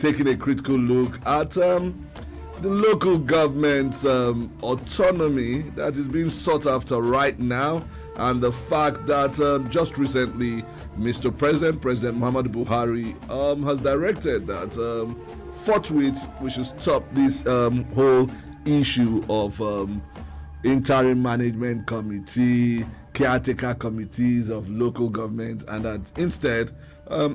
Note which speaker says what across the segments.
Speaker 1: taking a critical look at the local government's autonomy that is being sought after right now, and the fact that just recently Mr. President Muhammadu Buhari has directed that forthwith we should stop this whole issue of interim management committee, caretaker committees of local government, and that instead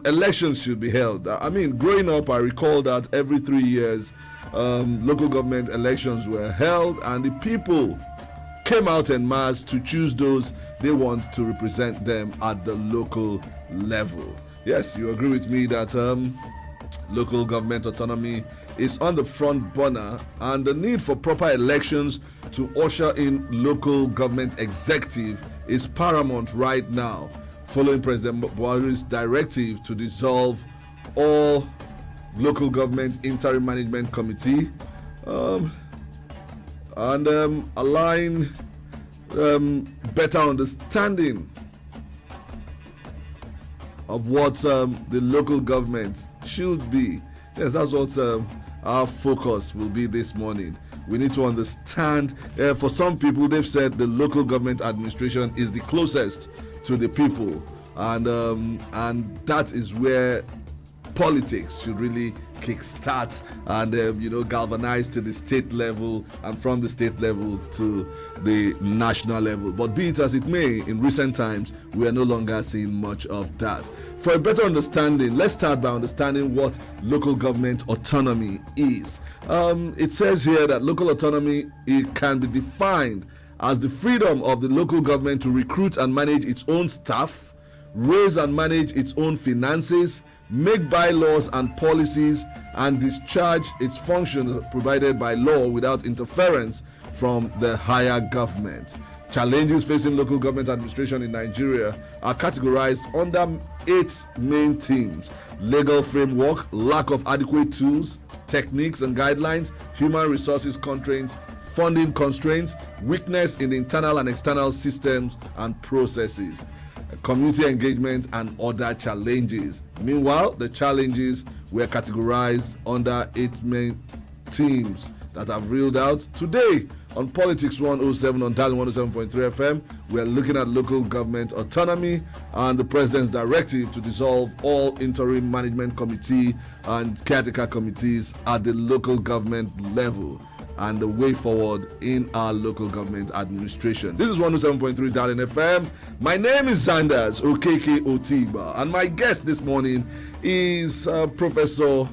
Speaker 1: elections should be held. I mean, growing up, I recall that every 3 years local government elections were held, and the people came out en masse to choose those they want to represent them at the local level. Yes, you agree with me that local government autonomy is on the front burner, and the need for proper elections to usher in local government executive is paramount right now, following President Buhari's directive to dissolve all local government interim management committee and align better understanding of what the local government should be. Yes, that's what our focus will be this morning. We need to understand, for some people, they've said the local government administration is the closest to the people, and that is where politics should really kickstart and galvanize to the state level, and from the state level to the national level. But be it as it may, in recent times we are no longer seeing much of that. For a better understanding, let's start by understanding what local government autonomy is. It says here that local autonomy, it can be defined as the freedom of the local government to recruit and manage its own staff, raise and manage its own finances, make bylaws and policies, and discharge its functions provided by law without interference from the higher government. Challenges facing local government administration in Nigeria are categorized under 8 main themes: legal framework, lack of adequate tools, techniques and guidelines, human resources constraints, funding constraints, weakness in the internal and external systems and processes, community engagement, and other challenges. Meanwhile, the challenges were categorized under 8 main themes that I've reeled out. Today on Politics 107 on Dial 107.3 FM, we're looking at local government autonomy and the president's directive to dissolve all interim management committee and caretaker committees at the local government level, and the way forward in our local government administration. This is 107.3 Darling FM. My name is Zandas, Okeke Otigba, and my guest this morning is Professor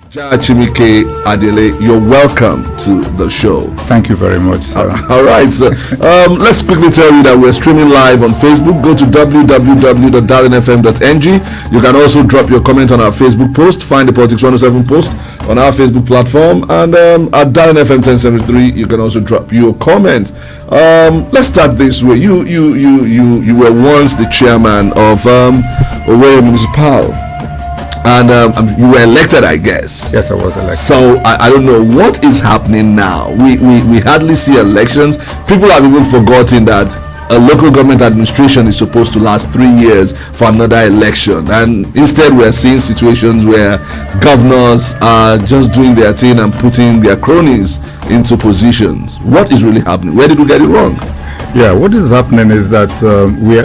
Speaker 1: Chimike Adele. You're welcome to the show.
Speaker 2: Thank you very much, sir.
Speaker 1: All right, so let's quickly tell you that we're streaming live on Facebook. Go to www.darlinfm.ng. You can also drop your comment on our Facebook post. Find the Politics 107 post on our Facebook platform, and at Darlin FM 1073, you can also drop your comment. Let's start this way. You were once the chairman of Owerri Municipal. And you were elected, I guess.
Speaker 2: Yes, I was elected.
Speaker 1: So I don't know what is happening now. We hardly see elections. People have even forgotten that a local government administration is supposed to last 3 years for another election, and instead we're seeing situations where governors are just doing their thing and putting their cronies into positions. What is really happening? Where did we get it wrong?
Speaker 2: Yeah, what is happening is that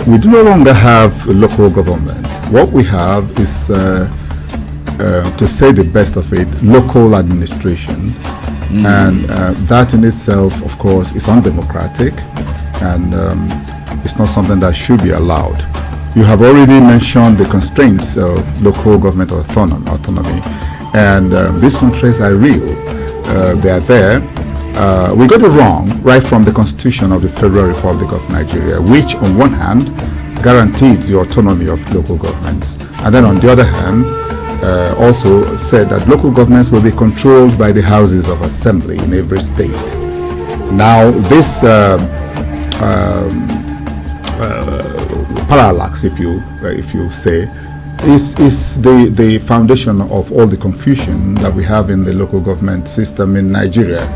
Speaker 2: we do no longer have a local government. What we have is to say the best of it, local administration, and that in itself, of course, is undemocratic, and it's not something that should be allowed. You have already mentioned the constraints of local government autonomy, and these constraints are real. They are there. We got it wrong right from the Constitution of the Federal Republic of Nigeria, which on one hand guaranteed the autonomy of local governments, and then on the other hand also said that local governments will be controlled by the houses of assembly in every state. Now this parallax, if you say, is the foundation of all the confusion that we have in the local government system in Nigeria,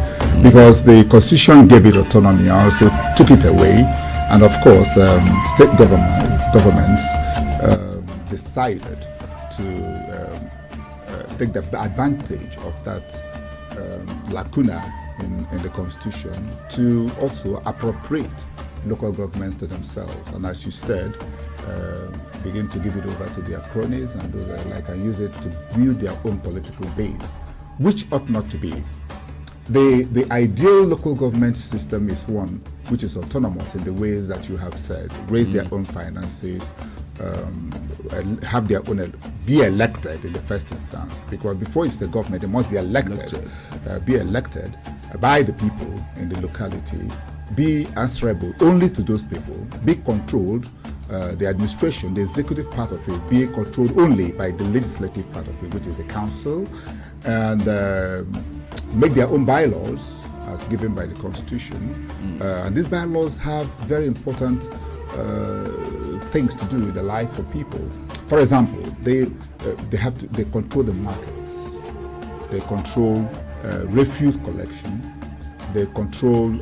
Speaker 2: because the Constitution gave it autonomy, also took it away, and of course state governments decided to take the advantage of that lacuna in the constitution to also appropriate local governments to themselves, and as you said, begin to give it over to their cronies and those that like, and use it to build their own political base, which ought not to be. The ideal local government system is one which is autonomous in the ways that you have said, raise their own finances, have their own, be elected in the first instance, because before it's the government, they must be elected. Be elected by the people in the locality, be answerable only to those people, be controlled, the administration, the executive part of it, be controlled only by the legislative part of it, which is the council, and make their own bylaws as given by the constitution. And these bylaws have very important things to do with the life of people. For example, they control the markets, they control refuse collection, they control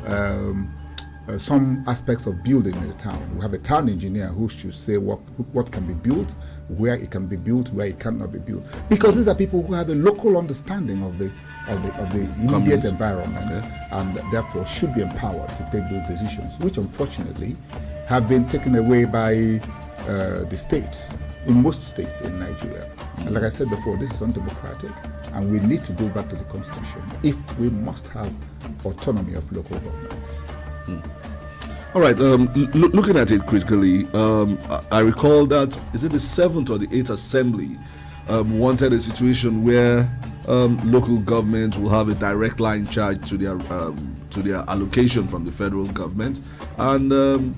Speaker 2: some aspects of building in the town. We have a town engineer who should say what can be built, where it can be built, where it cannot be built. Because these are people who have a local understanding of the immediate environment, and therefore should be empowered to take those decisions, which unfortunately have been taken away by the states, in most states in Nigeria. And like I said before, this is undemocratic, and we need to go back to the constitution if we must have autonomy of local governments.
Speaker 1: All right, looking at it critically, I recall that, is it the 7th or the 8th Assembly wanted a situation where local governments will have a direct line charge to their allocation from the federal government, and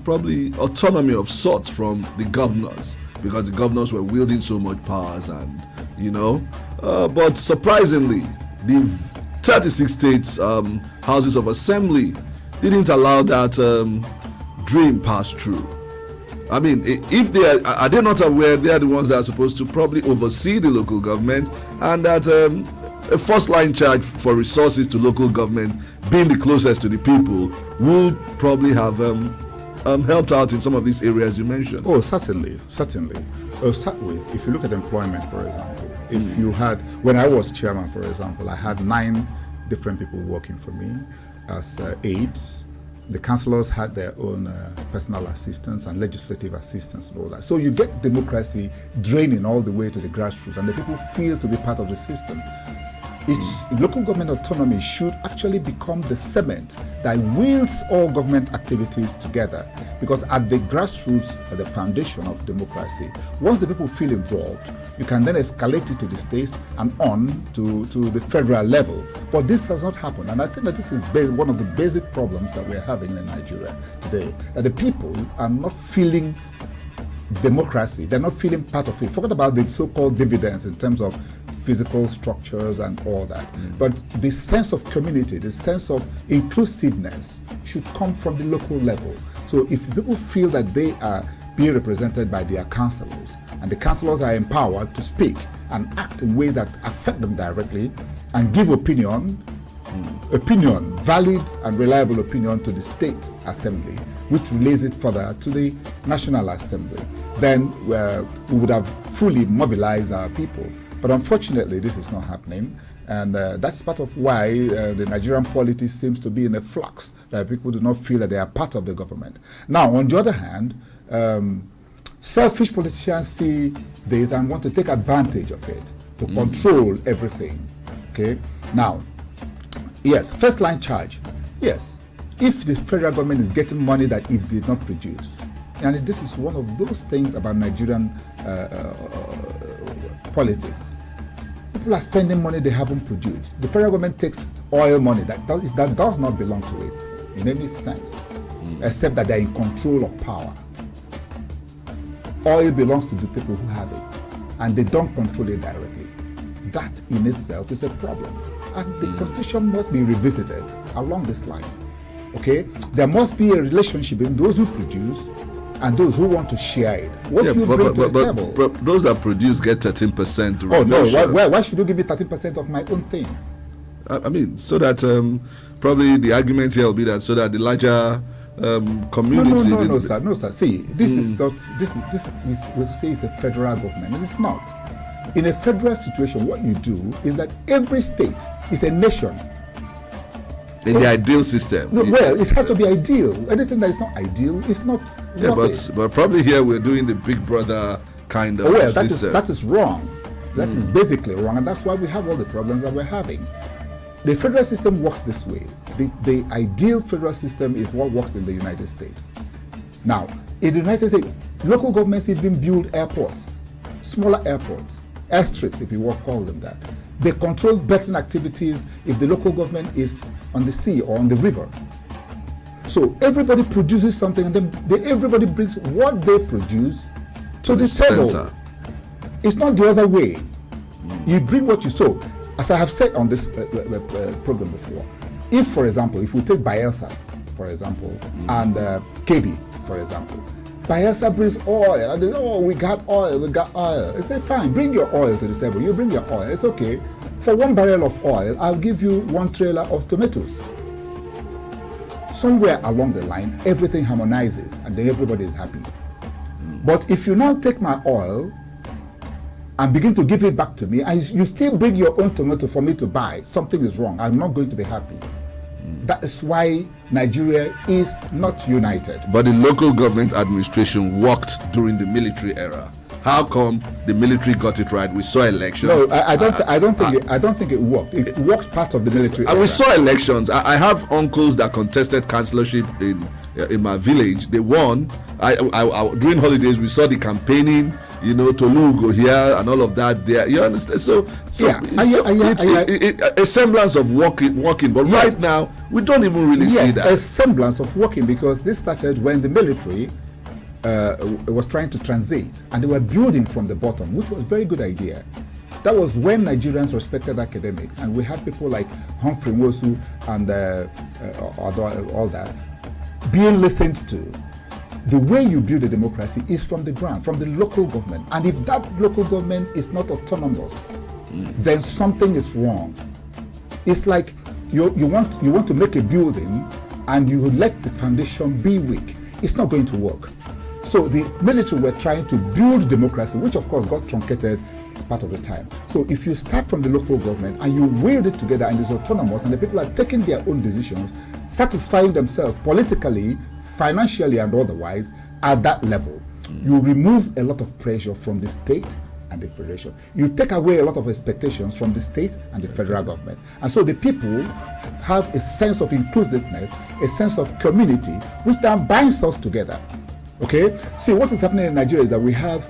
Speaker 1: probably autonomy of sorts from the governors, because the governors were wielding so much powers, and but surprisingly, the 36 states houses of assembly didn't allow that dream pass through. I mean, if they are they not aware they are the ones that are supposed to probably oversee the local government, and that a first line charge for resources to local government, being the closest to the people, would probably have helped out in some of these areas you mentioned?
Speaker 2: Oh, certainly. I'll start with, if you look at employment, for example, if you had, when I was chairman, for example, I had 9 different people working for me as aides. The councillors had their own personal assistants and legislative assistants and all that. So you get democracy draining all the way to the grassroots, and the people feel to be part of the system. Local government autonomy should actually become the cement that wields all government activities together, because at the grassroots, at the foundation of democracy, once the people feel involved, you can then escalate it to the states and on to the federal level. But this has not happened, and I think that this is one of the basic problems that we're having in Nigeria today, that the people are not feeling democracy, they're not feeling part of it. Forget about the so-called dividends in terms of physical structures and all that. But the sense of community, the sense of inclusiveness should come from the local level. So if people feel that they are being represented by their councillors, and the councillors are empowered to speak and act in ways that affect them directly, and give opinion, valid and reliable opinion, to the state assembly, which relays it further to the National Assembly, then we would have fully mobilized our people. But unfortunately, this is not happening, and that's part of why the Nigerian polity seems to be in a flux, that people do not feel that they are part of the government. Now, on the other hand, selfish politicians see this and want to take advantage of it to control everything. Okay? Now, yes, first line charge. Yes, if the federal government is getting money that it did not produce, and this is one of those things about Nigerian politics. People are spending money they haven't produced. The federal government takes oil money that does not belong to it in any sense, except that they're in control of power. Oil belongs to the people who have it, and they don't control it directly. That in itself is a problem, and the constitution must be revisited along this line. Okay, there must be a relationship between those who produce and those who want to share it. What do you bring to the table?
Speaker 1: But those that produce get 13%.
Speaker 2: Oh no! Why should you give me 13% of my own thing?
Speaker 1: I mean, so that probably the argument here will be that so that the larger community.
Speaker 2: No, sir. See, this is not. This we say it's a federal government. It is not. in a federal situation, what you do is that every state is a nation.
Speaker 1: In the ideal system.
Speaker 2: No, well, it has to be ideal. Anything that is not ideal is not.
Speaker 1: Yeah, but probably here we're doing the Big Brother kind of system.
Speaker 2: That is wrong. That is basically wrong, and that's why we have all the problems that we're having. The federal system works this way. The ideal federal system is what works in the United States. Now, in the United States, local governments even build airports, smaller airports, airstrips, if you want to call them that. They control berthing activities if the local government is on the sea or on the river. So everybody produces something, and then everybody brings what they produce to the table.
Speaker 1: Center.
Speaker 2: It's not the other way. You bring what you sow. As I have said on this program before, if, for example, if we take Bayelsa, for example, and KB, for example, Bayelsa brings oil, and they say, oh, we got oil. I say, fine, bring your oil to the table. You bring your oil. It's okay. For 1 barrel of oil, I'll give you 1 trailer of tomatoes. Somewhere along the line, everything harmonizes, and then everybody is happy. But if you now take my oil and begin to give it back to me, and you still bring your own tomato for me to buy, something is wrong. I'm not going to be happy. That is why Nigeria is not united.
Speaker 1: But the local government administration worked during the military era. How come the military got it right? We saw elections.
Speaker 2: No, I don't think it worked. It worked part of the military era.
Speaker 1: We saw elections. I have uncles that contested councillorship in my village. They won. During holidays, we saw the campaigning. You know, Tolu go here and all of that there. You understand? So a semblance of working. But yes, right now, we don't even really see that.
Speaker 2: A semblance of working, because this started when the military was trying to transit, and they were building from the bottom, which was a very good idea. That was when Nigerians respected academics, and we had people like Humphrey Nwosu and all that being listened to. The way you build a democracy is from the ground, from the local government. And if that local government is not autonomous, then something is wrong. It's like you want to make a building and you let the foundation be weak. It's not going to work. So the military were trying to build democracy, which of course got truncated part of the time. So if you start from the local government and you wield it together and it's autonomous and the people are taking their own decisions, satisfying themselves politically, financially and otherwise at that level, you remove a lot of pressure from the state and the federation. You take away a lot of expectations from the state and the federal government. And so the people have a sense of inclusiveness, a sense of community, which then binds us together. Okay? See, what is happening in Nigeria is that we have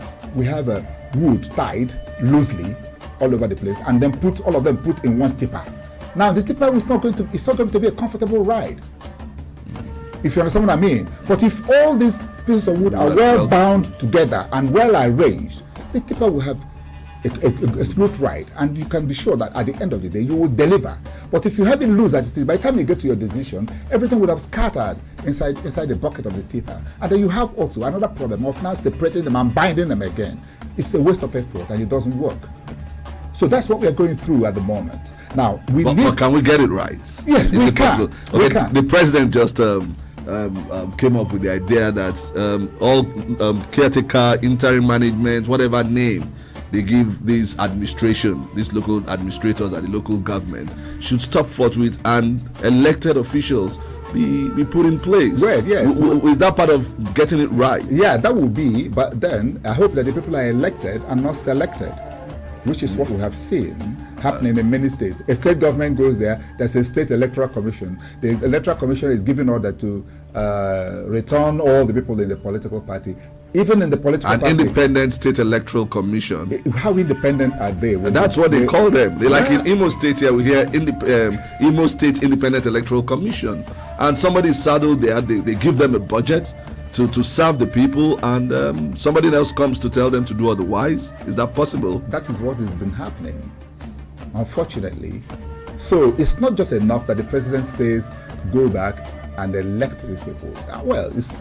Speaker 2: a wood tied loosely all over the place, and then all of them put in one tipper. Now the tipper is not going to be a comfortable ride, if you understand what I mean. But if all these pieces of wood are well bound together and well arranged, the tipper will have a smooth ride, and you can be sure that at the end of the day you will deliver. But if you have it loose as it is, by the time you get to your decision, everything would have scattered inside the bucket of the tipper, and then you have also another problem of now separating them and binding them again. It's a waste of effort and it doesn't work. So that's what we are going through at the moment. Now but
Speaker 1: can we get it right?
Speaker 2: Yes, we can. Okay, we can.
Speaker 1: The president just came up with the idea that all caretaker, interim management, whatever name they give these local administrators at the local government, should stop forthwith and elected officials be put in place.
Speaker 2: Well, yes.
Speaker 1: Is that part of getting it right?
Speaker 2: Yeah, that will be. But then I hope that the people are elected and not selected, which is what we have seen happening in many states. A state government goes there, there's a state electoral commission. The electoral commission is given order to return all the people in the political party. Even in the political party.
Speaker 1: An independent state electoral commission.
Speaker 2: How independent are they?
Speaker 1: That's what they call them. Like in Imo State here, we hear Imo State Independent Electoral Commission. And somebody is saddled there, they give them a budget to serve the people, and somebody else comes to tell them to do otherwise. Is that possible?
Speaker 2: That is what has been happening, unfortunately. So it's not just enough that the president says go back and elect these people. It's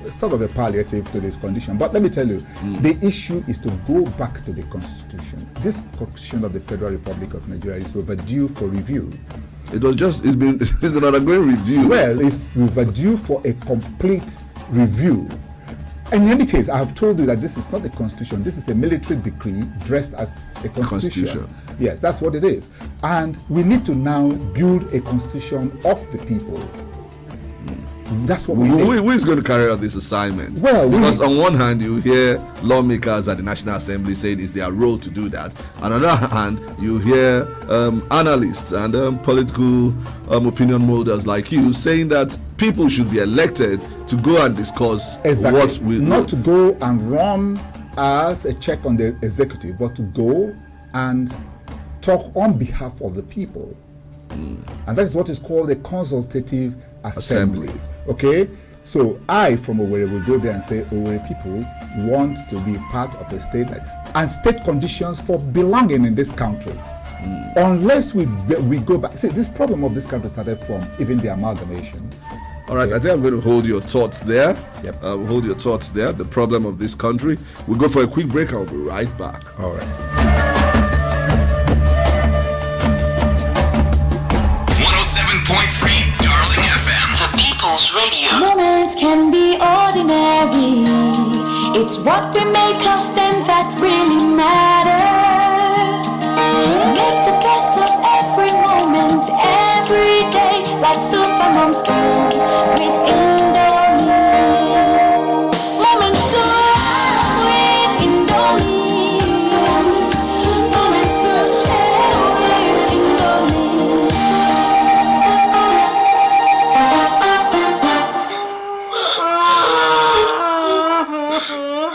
Speaker 2: a sort of a palliative to this condition. But let me tell you, the issue is to go back to the Constitution. This Constitution of the Federal Republic of Nigeria is overdue for review.
Speaker 1: It's been undergoing review.
Speaker 2: Well, it's overdue for a complete review. In any case, I have told you that this is not a constitution. This is a military decree dressed as a constitution. Yes, that's what it is. And we need to now build a constitution of the people. That's what we need.
Speaker 1: Who is going to carry out this assignment?
Speaker 2: Well,
Speaker 1: because on one hand, you hear lawmakers at the National Assembly saying it's their role to do that. On the other hand, you hear analysts and political opinion molders like you saying that people should be elected to go and discuss what we
Speaker 2: not to go and run as a check on the executive, but to go and talk on behalf of the people. And that's what is called a consultative assembly. Okay, so I from Owerri will go there and say, Owerri people want to be part of a state and state conditions for belonging in this country. Unless we go back, see, this problem of this country started from even the amalgamation.
Speaker 1: All right, I think I'm going to hold your thoughts there.
Speaker 2: Yep.
Speaker 1: Hold your thoughts there. The problem of this country. We'll go for a quick break. I'll be right back.
Speaker 2: All right.
Speaker 3: 107.3 Darling FM, the People's Radio.
Speaker 4: Moments can be ordinary. It's what we make of them that really matter. Make the best of every moment, every day, like Supermom's do with Indomie. Moments to laugh with Indomie. Moments to share with Indomie.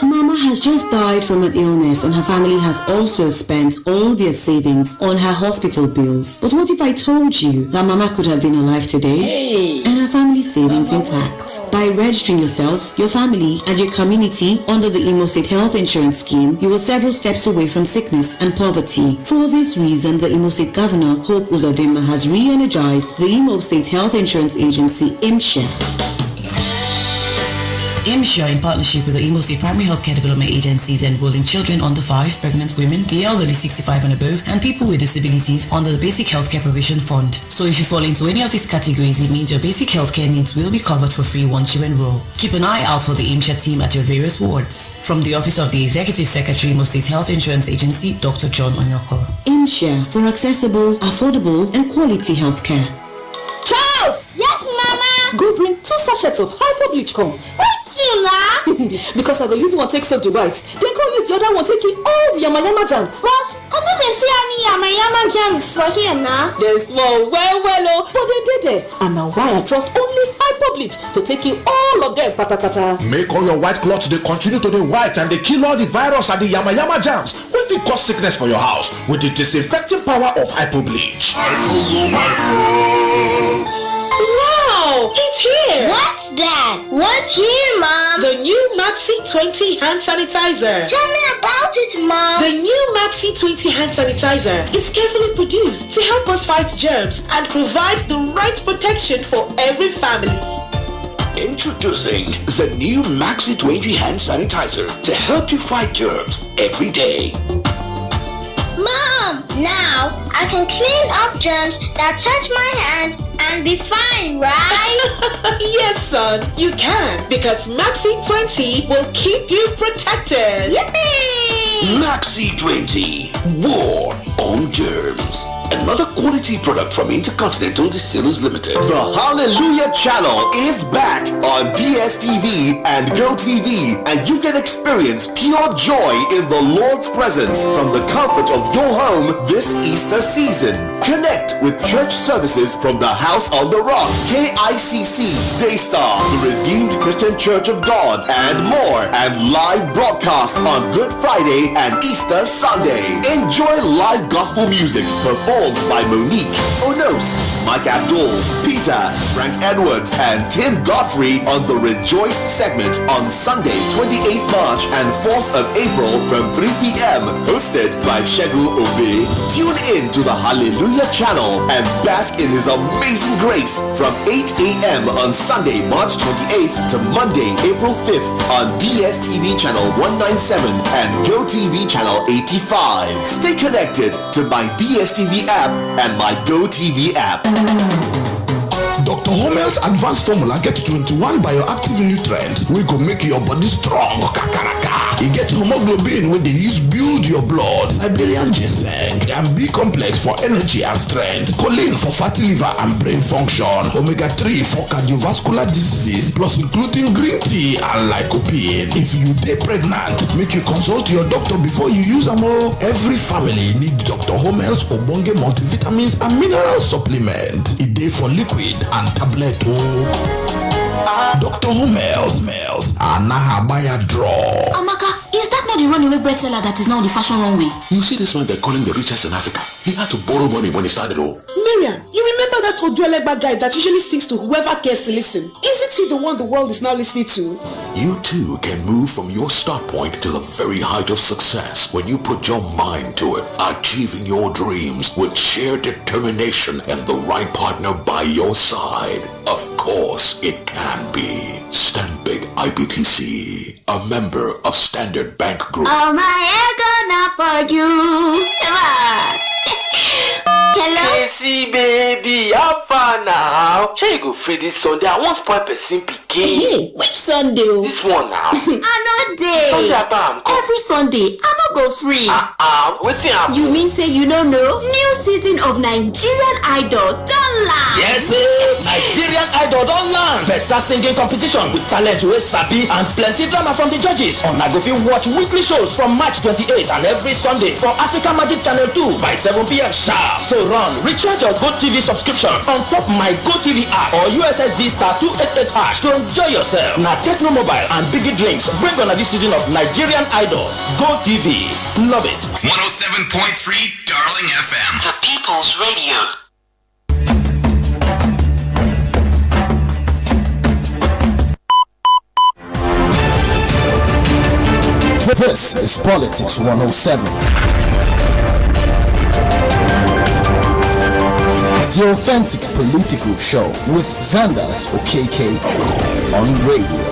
Speaker 5: Mama has just died from an illness and her family has also spent all their savings on her hospital bills. But what if I told you that Mama could have been alive today and her family savings intact? By registering yourself, your family and your community under the Imo State Health Insurance Scheme, you are several steps away from sickness and poverty. For this reason, the Imo State Governor, Hope Uzodinma, has re-energized the Imo State Health Insurance Agency, IMSHA. IMSHA, in partnership with the Imo State Primary Healthcare Development Agencies, enrolling children under 5, pregnant women, the elderly 65 and above, and people with disabilities under the Basic Healthcare Provision Fund. So if you fall into any of these categories, it means your basic healthcare needs will be covered for free once you enroll. Keep an eye out for the IMSHA team at your various wards. From the Office of the Executive Secretary, Imo State Health Insurance Agency, Dr. John Onyoko. IMSHA, for accessible, affordable, and quality healthcare.
Speaker 6: Charles! Yes, Mama! Go bring 2 sachets of hyper bleach come. Because I go use one take soak the whites, then go use the other one take in all the yama jams.
Speaker 7: But I know they see any yama jams for here now.
Speaker 6: There's small, well, but they did it. And now why I trust only hyper bleach to take in all of them, pata.
Speaker 8: Make all your white cloths they continue to the white and they kill all the virus and the yama jams. What if it cause sickness for your house with the disinfecting power of hyper bleach?
Speaker 9: Wow, it's here!
Speaker 7: What's that? What's here, Mom?
Speaker 9: The new Maxi 20 hand sanitizer.
Speaker 7: Tell me about it, Mom.
Speaker 9: The new Maxi 20 hand sanitizer is carefully produced to help us fight germs and provide the right protection for every family.
Speaker 3: Introducing the new Maxi 20 hand sanitizer to help you fight germs every day.
Speaker 7: Mom, now I can clean up germs that touch my hand and be fine, right?
Speaker 9: Yes, son, you can, because Maxi 20 will keep you protected.
Speaker 7: Yippee!
Speaker 3: Maxi 20, War on Germs. Another quality product from Intercontinental Distillers Limited. The Hallelujah Channel is back on DSTV and GoTV, and you can experience pure joy in the Lord's presence from the comfort of your home this Easter season. Connect with church services from the House on the Rock, KICC, Daystar, the Redeemed Christian Church of God, and more, and live broadcast on Good Friday and Easter Sunday. Enjoy live gospel music performed by Monique, Onos, Mike Abdul, Peter, Frank Edwards, and Tim Godfrey on the Rejoice segment on Sunday, 28th March and 4th of April from 3 p.m. Hosted by Shegu Obe. Tune in to the Hallelujah Channel and bask in His amazing grace from 8 a.m. on Sunday, March 28th to Monday, April 5th on DSTV Channel 197 and GoTV Channel 85. Stay connected to my DSTV app and my GoTV app. Dr. Homel's advanced formula get 21 bioactive nutrients wey go make your body strong kakaraka. E get hemoglobin wey dey use build your blood, Siberian ginseng and B complex for energy and strength, choline for fatty liver and brain function, omega-3 for cardiovascular diseases, plus including green tea and lycopene. If you dey pregnant, make you consult your doctor before you use am o. Every family need Dr. Homel's ogbonge multivitamins and mineral supplement. E dey for liquid and tablet o. Dr. Homel's Anahabaya draw.
Speaker 10: Amaka, is that not the runaway bread seller that is now the fashion runway?
Speaker 3: You see this man they're calling the richest in Africa. He had to borrow money when he started all.
Speaker 6: Miriam, you remember that Oduolegba guy that usually sings to whoever cares to listen? Isn't he the one the world is now listening to?
Speaker 3: You too can move from your start point to the very height of success when you put your mind to it, achieving your dreams with sheer determination and the right partner by your side. Of course, it can be. Stanbic IBTC, a member of Standard Bank Group.
Speaker 10: Oh my ego not for you. Hello?
Speaker 11: Casey baby, how far now? Shall you go free this Sunday? I want spoil person pikin.
Speaker 6: Hey, which Sunday?
Speaker 11: This one now.
Speaker 10: I know day.
Speaker 11: Sunday after I'm
Speaker 10: every Sunday, I no go free.
Speaker 11: Wetin happen?
Speaker 10: You mean say you don't know? New season of Nigerian Idol don land.
Speaker 12: Yes, Nigerian Idol don land. Better singing competition with talent wey sabi and plenty drama from the judges. Una go fit watch weekly shows from March 28 and every Sunday for Africa Magic Channel 2 by 7 p.m. sharp. So run, recharge your GoTV subscription on top my GoTV app or USSD star 288 hash to enjoy yourself. Na Techno Mobile and Biggie Drinks bring on this season of Nigerian Idol. GoTV, love it.
Speaker 3: 107.3 Darling FM,
Speaker 11: the People's Radio.
Speaker 3: This is Politics 107. The authentic political show with Zandas, Okeke on radio.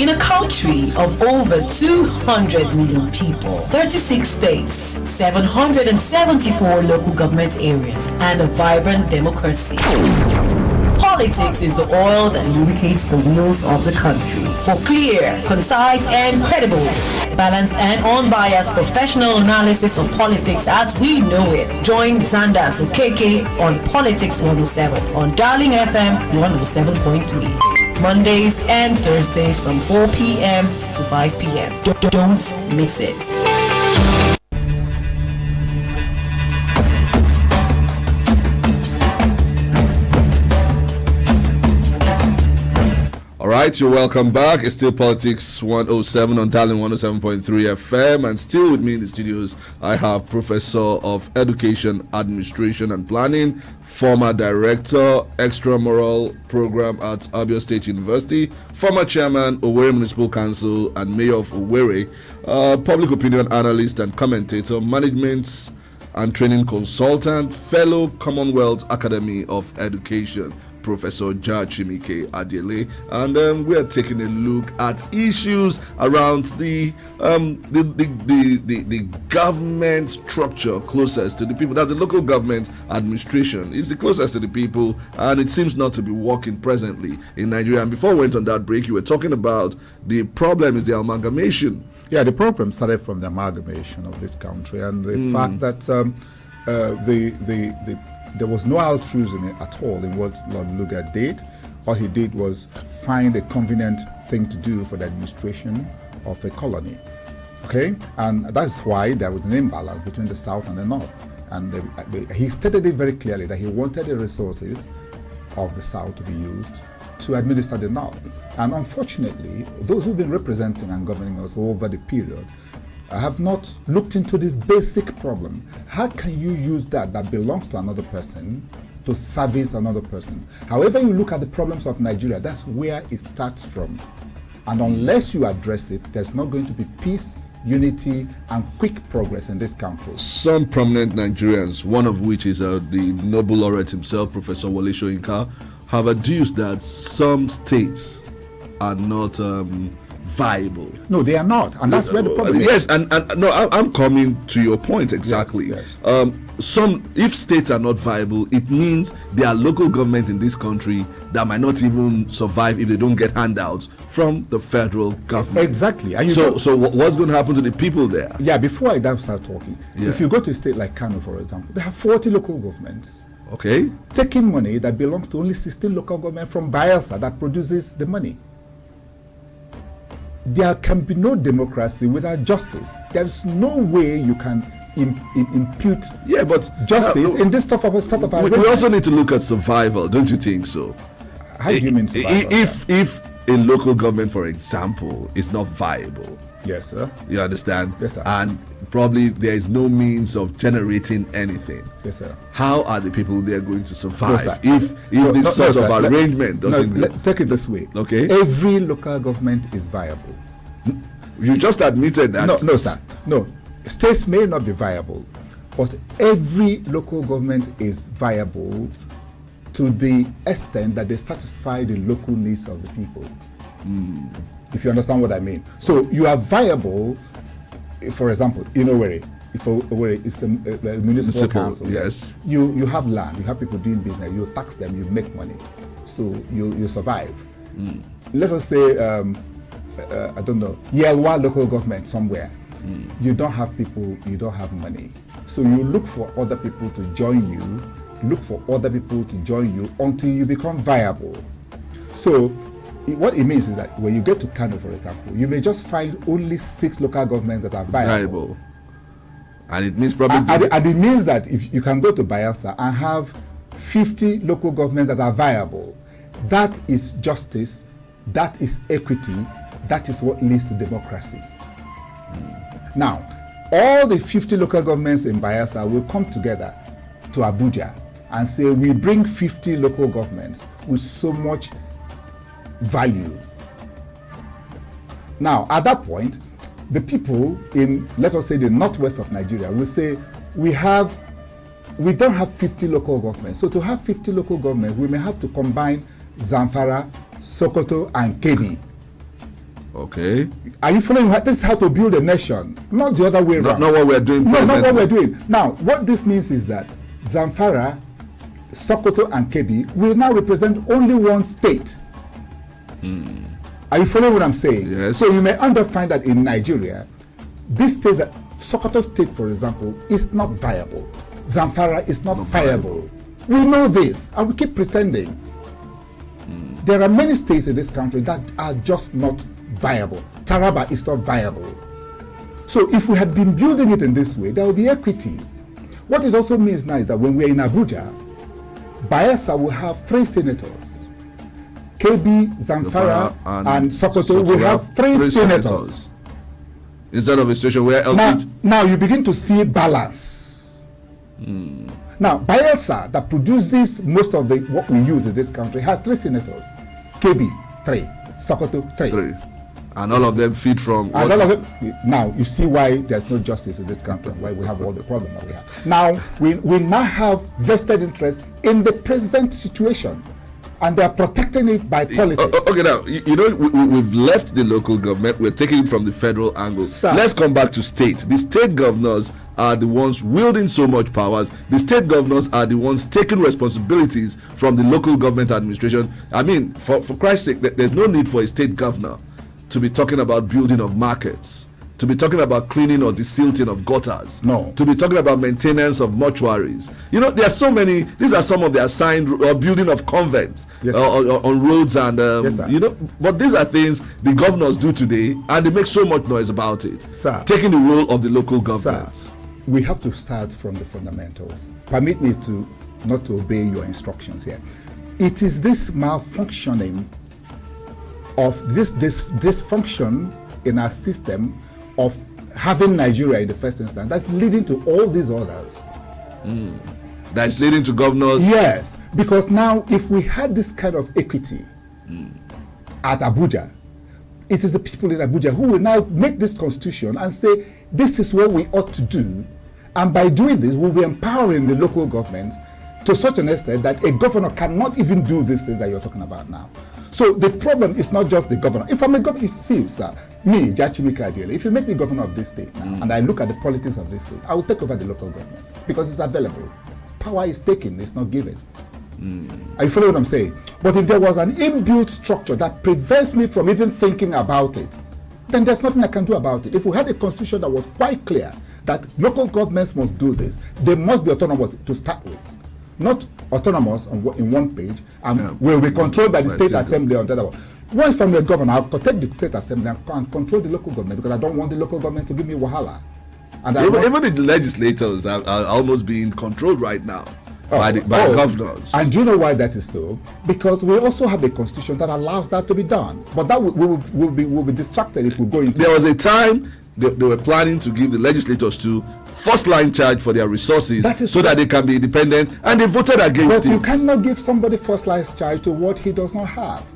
Speaker 13: In a country of over 200 million people, 36 states, 774 local government areas, and a vibrant democracy, politics is the oil that lubricates the wheels of the country. For clear, concise, and credible, balanced and unbiased professional analysis of politics as we know it, join Zandas Okeke on Politics 107 on Darling FM 107.3. Mondays and Thursdays from 4 p.m. to 5 p.m. Don't miss it.
Speaker 1: Alright, you're welcome back. It's still Politics 107 on Darling 107.3 FM, and still with me in the studios I have Professor of Education, Administration and Planning, former Director, Extramural Program at Abia State University, former Chairman, Owerri Municipal Council and Mayor of Owerri, Public Opinion Analyst and Commentator, Management and Training Consultant, Fellow Commonwealth Academy of Education, Professor Jachimike Adele, and we are taking a look at issues around the government structure closest to the people. That's the local government administration. It's the closest to the people, and it seems not to be working presently in Nigeria. And before we went on that break, you were talking about the problem is the amalgamation.
Speaker 2: Yeah, the problem started from the amalgamation of this country and the fact that there was no altruism at all in what Lord Lugard did. All he did was find a convenient thing to do for the administration of a colony. Okay? And that's why there was an imbalance between the South and the North. And he stated it very clearly that he wanted the resources of the South to be used to administer the North. And unfortunately, those who've been representing and governing us over the period have not looked into this basic problem. How can you use that belongs to another person to service another person? However you look at the problems of Nigeria, that's where it starts from. And unless you address it, there's not going to be peace, unity, and quick progress in this country.
Speaker 1: Some prominent Nigerians, one of which is the Nobel laureate himself, Professor Wole Soyinka, have adduced that some states are not viable.
Speaker 2: No, they are not, and that's where the problem is.
Speaker 1: Yes, and no, I'm coming to your point exactly.
Speaker 2: Yes.
Speaker 1: If states are not viable, it means there are local governments in this country that might not even survive if they don't get handouts from the federal government.
Speaker 2: Exactly. And
Speaker 1: so what's going to happen to the people there?
Speaker 2: Yeah, before I now start talking, if you go to a state like Kano, for example, they have 40 local governments.
Speaker 1: Okay.
Speaker 2: Taking money that belongs to only 16 local government from Bayelsa that produces the money. There can be no democracy without justice. There is no way you can impute justice in this sort of
Speaker 1: we also need to look at survival, don't you think so?
Speaker 2: How do you mean survival?
Speaker 1: If a local government, for example, is not viable,
Speaker 2: yes, sir.
Speaker 1: You understand?
Speaker 2: Yes, sir.
Speaker 1: And probably there is no means of generating anything.
Speaker 2: Yes, sir.
Speaker 1: How are the people there going to survive
Speaker 2: if
Speaker 1: this sort of arrangement doesn't
Speaker 2: take it this way.
Speaker 1: Okay.
Speaker 2: Every local government is viable.
Speaker 1: You just admitted that.
Speaker 2: No, sir. No. States may not be viable, but every local government is viable to the extent that they satisfy the local needs of the people. If you understand what I mean. So you are viable, for example, in Owerri. If Owerri is a municipal council,
Speaker 1: yes.
Speaker 2: You have land, you have people doing business, you tax them, you make money. So you survive. Let us say, I don't know, Yelwa local government somewhere. You don't have people, you don't have money. So you look for other people to join you, until you become viable. So what it means is that when you get to Kano, for example, you may just find only 6 local governments that are viable.
Speaker 1: And it means probably...
Speaker 2: And it means that if you can go to Bayelsa and have 50 local governments that are viable, that is justice, that is equity, that is what leads to democracy. Now, all the 50 local governments in Bayelsa will come together to Abuja and say, we bring 50 local governments with so much value. Now, at that point, the people in, let us say, the northwest of Nigeria will say, we don't have 50 local governments. So to have 50 local governments, we may have to combine Zamfara, Sokoto, and Kebbi.
Speaker 1: Okay.
Speaker 2: Are you following? This is how to build a nation, not the other way around.
Speaker 1: Not what we're doing.
Speaker 2: No, not what we're doing. Now, what this means is that Zamfara, Sokoto, and Kebbi will now represent only one state. Are you following what I'm saying?
Speaker 1: Yes.
Speaker 2: So you may find that in Nigeria, this state, Sokoto State, for example, is not viable. Zamfara is not viable. We know this, and we keep pretending. There are many states in this country that are just not viable. Taraba is not viable. So if we had been building it in this way, there will be equity. What it also means now is that when we're in Abuja, Bayelsa will have 3 senators. Kebbi, Zamfara, and Sokoto will have 3 senators.
Speaker 1: Instead of a situation where
Speaker 2: now you begin to see balance. Now, Bayelsa, that produces most of what we use in this country, has 3 senators. Kebbi, 3. Sokoto, 3.
Speaker 1: And all of them feed from...
Speaker 2: And all of them, now, you see why there's no justice in this country, why we have all the problems that we have. Now, we now have vested interest in the present situation, and they're protecting it by politics.
Speaker 1: Okay, now, we've left the local government, we're taking it from the federal angle.
Speaker 2: Sir.
Speaker 1: Let's come back to state. The state governors are the ones wielding so much powers. The state governors are the ones taking responsibilities from the local government administration. I mean, for Christ's sake, there's no need for a state governor to be talking about building of markets, to be talking about cleaning or desilting of gutters, to be talking about maintenance of mortuaries. There are so many. These are some of the assigned or building of convents on roads and but these are things the governors do today, and they make so much noise about it.
Speaker 2: Sir,
Speaker 1: taking the role of the local government.
Speaker 2: Sir, we have to start from the fundamentals. Permit me not to obey your instructions here. It is this malfunctioning of this dysfunction in our system of having Nigeria in the first instance that's leading to all these others.
Speaker 1: That's leading to governors.
Speaker 2: Yes, because now if we had this kind of equity at Abuja, it is the people in Abuja who will now make this constitution and say this is what we ought to do, and by doing this we'll be empowering the local governments to such an extent that a governor cannot even do these things that you're talking about now. So the problem is not just the governor. If I'm a governor, see, sir, me, Jachimika Adele, if you make me governor of this state now, and I look at the politics of this state, I will take over the local government because it's available. Power is taken, it's not given. Are you following what I'm saying? But if there was an inbuilt structure that prevents me from even thinking about it, then there's nothing I can do about it. If we had a constitution that was quite clear that local governments must do this, they must be autonomous to start with. Not autonomous in one page and will be controlled by the state assembly on the other one. Once from the governor, I'll protect the state assembly and control the local government because I don't want the local government to give me wahala. And
Speaker 1: even the legislators are almost being controlled right now by governors.
Speaker 2: And do you know why that is so? Because we also have a constitution that allows that to be done. But that will be distracted if we go into.
Speaker 1: There was a time they were planning to give the legislators to first line charge for their resources that they can be independent, and they voted against it.
Speaker 2: But you cannot give somebody first line charge to what he does not have.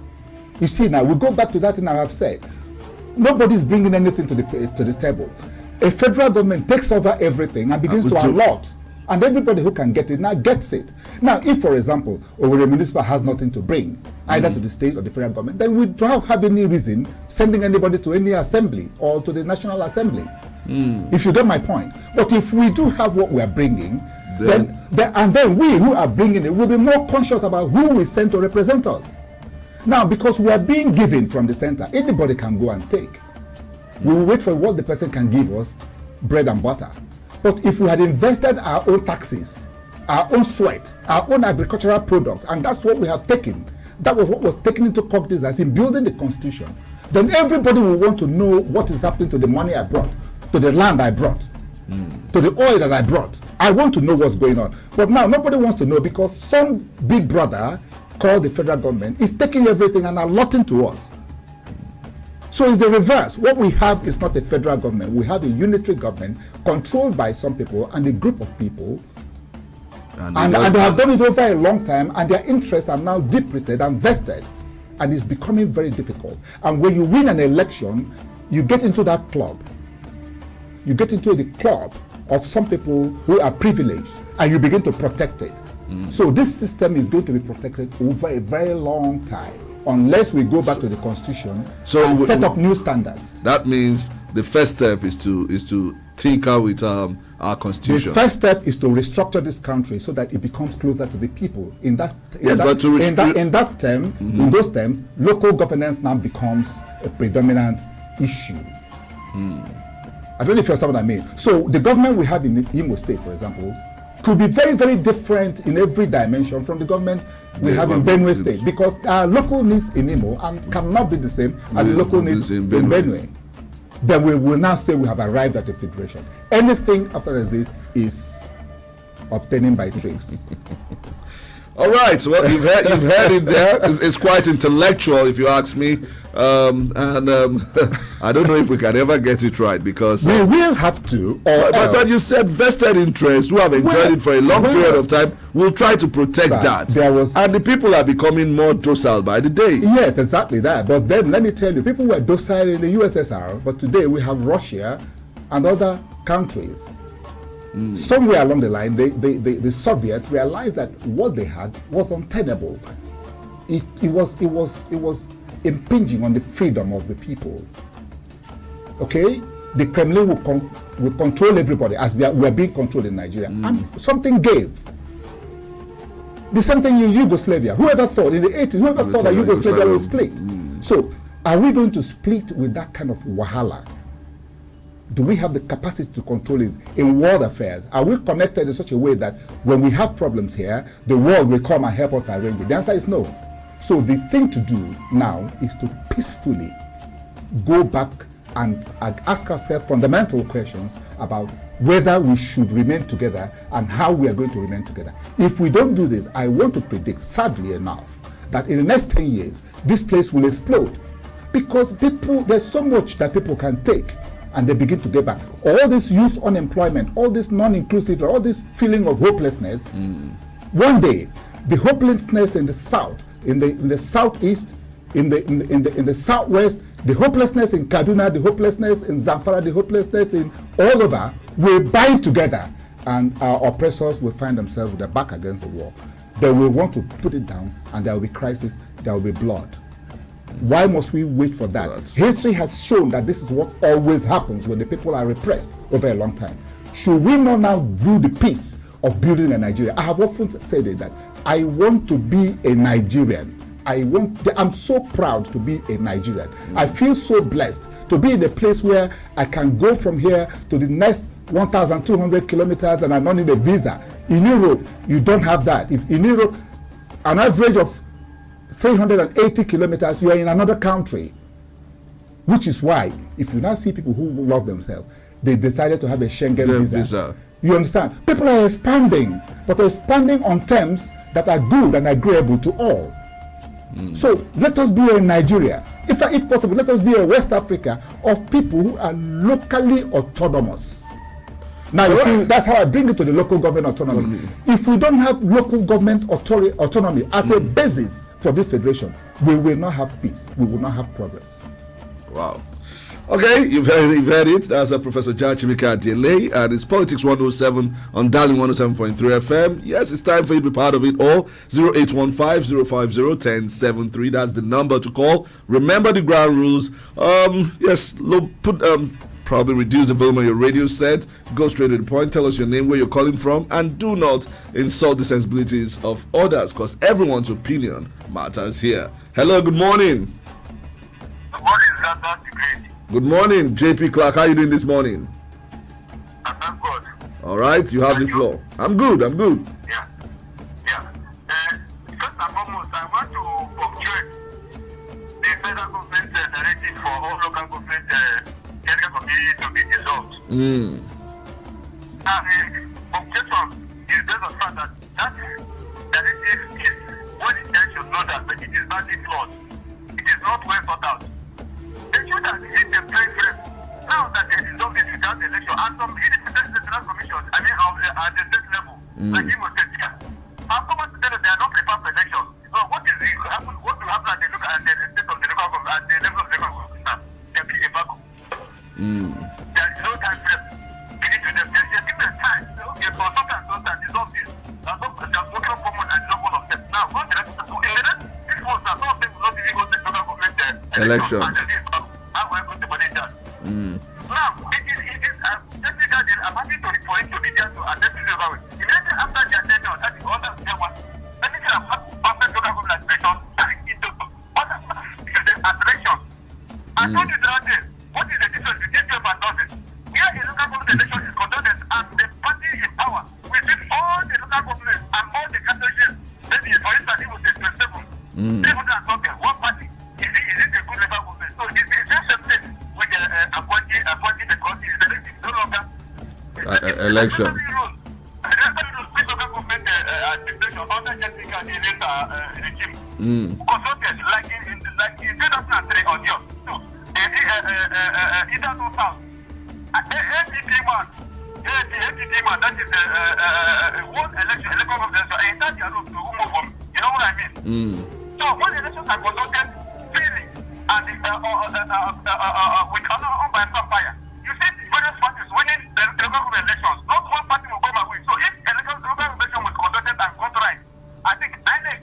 Speaker 2: You see, now we go back to that thing I have said. Nobody's bringing anything to the table. A federal government takes over everything and begins to allot, and everybody who can get it now gets it. Now, if, for example, the municipal has nothing to bring, either to the state or the federal government, then we don't have any reason sending anybody to any assembly or to the National Assembly. If you get my point. But if we do have what we are bringing, then we who are bringing it will be more conscious about who we send to represent us. Now, because we are being given from the center, anybody can go and take. We will wait for what the person can give us, bread and butter. But if we had invested our own taxes, our own sweat, our own agricultural products, and that's what we have taken, that was what was taken into cognizance in building the constitution, then everybody will want to know what is happening to the money I brought, to the land I brought, to the oil that I brought. I want to know what's going on. But now nobody wants to know because some big brother called the federal government is taking everything and allotting to us. So it's the reverse. What we have is not a federal government. We have a unitary government controlled by some people and a group of people. And they have done it over a long time, and their interests are now deep-rooted and vested. And it's becoming very difficult. And when you win an election, you get into that club. You get into the club of some people who are privileged, and you begin to protect it. So this system is going to be protected over a very long time, unless we go back to the constitution and set up new standards.
Speaker 1: That means the first step is to tinker with our constitution.
Speaker 2: The first step is to restructure this country so that it becomes closer to the people. In those terms, local governance now becomes a predominant issue. I don't know if you understand what I mean. So the government we have in Imo State, for example, could be very, very different in every dimension from the government we have in Benue State, because our local needs in Imo cannot be the same as the local needs in Benue. Then we will now say we have arrived at a federation. Anything after this is obtaining by tricks.
Speaker 1: All right, well, you've heard it there. It's quite intellectual, if you ask me. I don't know if we can ever get it right, because
Speaker 2: we will have to.
Speaker 1: But you said vested interests who have enjoyed it for a long period of time will try to protect that. And the people are becoming more docile by the day.
Speaker 2: Yes, exactly that. But then let me tell you, people were docile in the USSR, but today we have Russia and other countries. Somewhere along the line, the Soviets realized that what they had was untenable. It was impinging on the freedom of the people. Okay, the Kremlin will control everybody as we are being controlled in Nigeria, and something gave. The same thing in Yugoslavia. Whoever thought in the 80s? Whoever thought that Yugoslavia will split? So, are we going to split with that kind of wahala? Do we have the capacity to control it in world affairs? Are we connected in such a way that when we have problems here, the world will come and help us arrange it? The answer is no. So the thing to do now is to peacefully go back and ask ourselves fundamental questions about whether we should remain together and how we are going to remain together. If we don't do this, I want to predict, sadly enough, that in the next 10 years, this place will explode. Because there's so much that people can take, and they begin to get back. All this youth unemployment, all this non-inclusive, all this feeling of hopelessness. One day, the hopelessness in the south, in the southeast, in the southwest, the hopelessness in Kaduna, the hopelessness in Zamfara, the hopelessness in all over will bind together, and our oppressors will find themselves with their back against the wall. They will want to put it down, and there will be crisis, there will be blood. Why must we wait for that? History has shown that this is what always happens when the people are repressed over a long time. Should we not now do the peace of building a Nigeria? I have often said it, that I want to be a Nigerian. I'm so proud to be a Nigerian. I feel so blessed to be in a place where I can go from here to the next 1,200 kilometers and I don't need a visa. In Europe, you don't have that. If in Europe, an average of 380 kilometers, you are in another country. Which is why, if you now see people who love themselves, they decided to have a Schengen visa. You understand? People are expanding, but expanding on terms that are good and agreeable to all. So let us be a Nigeria. If possible, let us be a West Africa of people who are locally autonomous. Now, you see, that's how I bring it to the local government autonomy. If we don't have local government autonomy as a basis for this federation, we will not have peace. We will not have progress.
Speaker 1: Wow. Okay, you've heard it. That's Professor John Chimika Adele, and it's Politics 107 on Darling 107.3 FM. Yes, it's time for you to be part of it all. 0815-050-1073. That's the number to call. Remember the ground rules. Probably reduce the volume on your radio set. Go straight to the point. Tell us your name, where you're calling from, and do not insult the sensibilities of others, because everyone's opinion matters here. Hello, good morning.
Speaker 14: Good morning, Zandas.
Speaker 1: Good morning, JP Clark. How are you doing this morning?
Speaker 14: I'm good.
Speaker 1: All right, you have the floor. I'm good.
Speaker 14: Yeah. First and foremost, I want to punctuate the federal government directive for all local government area communities to be dissolved. Now, punctuation is based on the fact that directive is what intent should know that, but it is badly flawed. It is not well thought out. They should have hit the play frame. Now that they dissolve this without election, and some independent national commissions, at the state level, like Imo State, have come out to tell us they are not prepared for elections. So what will happen at the state of the local government, at the level of the local government? There will be a vacuum. There is no time frame given to them. There is a different time. Okay, for sometimes dissolve this. There's no common and no one of them. Now, what the rest of the this was that some of them will not even go to the local government
Speaker 1: election.
Speaker 14: Now, it is technically, I'm happy for it to be there to attend to the government. Immediately after the attendance, that is all that there was. Let me say, I'm happy local government administration into other aspirations. I told you the other day, what is the difference between 12 and dozen? Where a local government election is conducted and the party in power within all the local governments and all the countries, maybe for instance, it was 27. 300 one party. Is it a good local government? So it's the same thing with appointing the court. Is no longer
Speaker 1: election.
Speaker 14: Consulted like in 2003 on your either no sound. APP1, that is one election of the entire dialogue to move on. You know what I mean? So when elections are conducted freely and with unbiased fire, you see various parties winning the local government elections. Not one party will come away. So if local election was conducted and got right, I think INEC